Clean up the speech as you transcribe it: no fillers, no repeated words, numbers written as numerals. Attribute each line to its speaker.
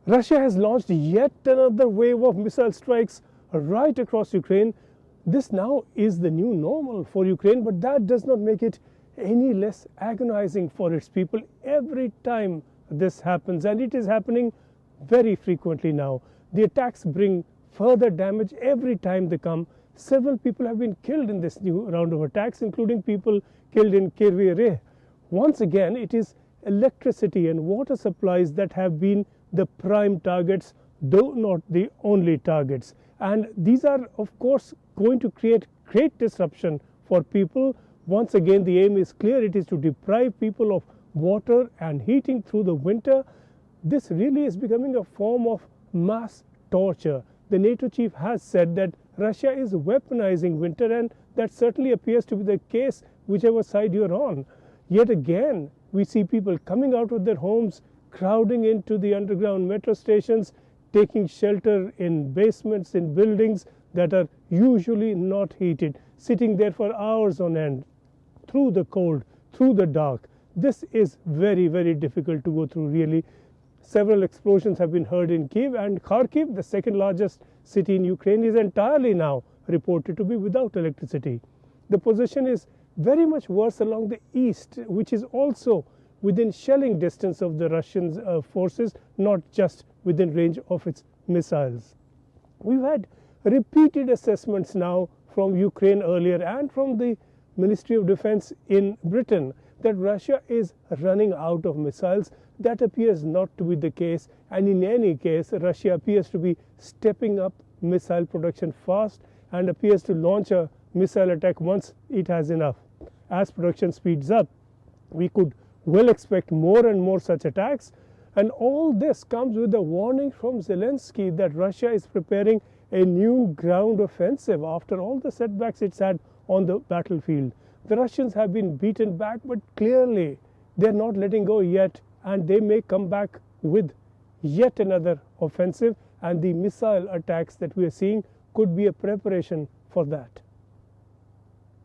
Speaker 1: Russia has launched yet another wave of missile strikes right across Ukraine. This now is the new normal for Ukraine, but that does not make it any less agonizing for its people every time this happens, and it is happening very frequently now. The attacks bring further damage every time they come. Several people have been killed in this new round of attacks, including people killed in Kryvyi Rih. Once again, it is electricity and water supplies that have been the prime targets, though not the only targets. And these are, of course, going to create great disruption for people. Once again, the aim is clear. It is to deprive people of water and heating through the winter. This really is becoming a form of mass torture. The NATO chief has said that Russia is weaponizing winter, and that certainly appears to be the case whichever side you're on. Yet again, we see people coming out of their homes, crowding into the underground metro stations, taking shelter in basements, in buildings that are usually not heated, sitting there for hours on end, through the cold, through the dark. This is very, very difficult to go through, really. Several explosions have been heard in Kyiv, and Kharkiv, the second largest city in Ukraine, is entirely now reported to be without electricity. The position is very much worse along the east, which is also within shelling distance of the Russian forces, not just within range of its missiles. We've had repeated assessments now from Ukraine earlier and from the Ministry of Defense in Britain that Russia is running out of missiles. That appears not to be the case, and in any case, Russia appears to be stepping up missile production fast and appears to launch a missile attack once it has enough. As production speeds up, we could well expect more and more such attacks, and all this comes with a warning from Zelensky that Russia is preparing a new ground offensive after all the setbacks it's had on the battlefield. The Russians have been beaten back, but clearly they're not letting go yet, and they may come back with yet another offensive, and the missile attacks that we are seeing could be a preparation for that.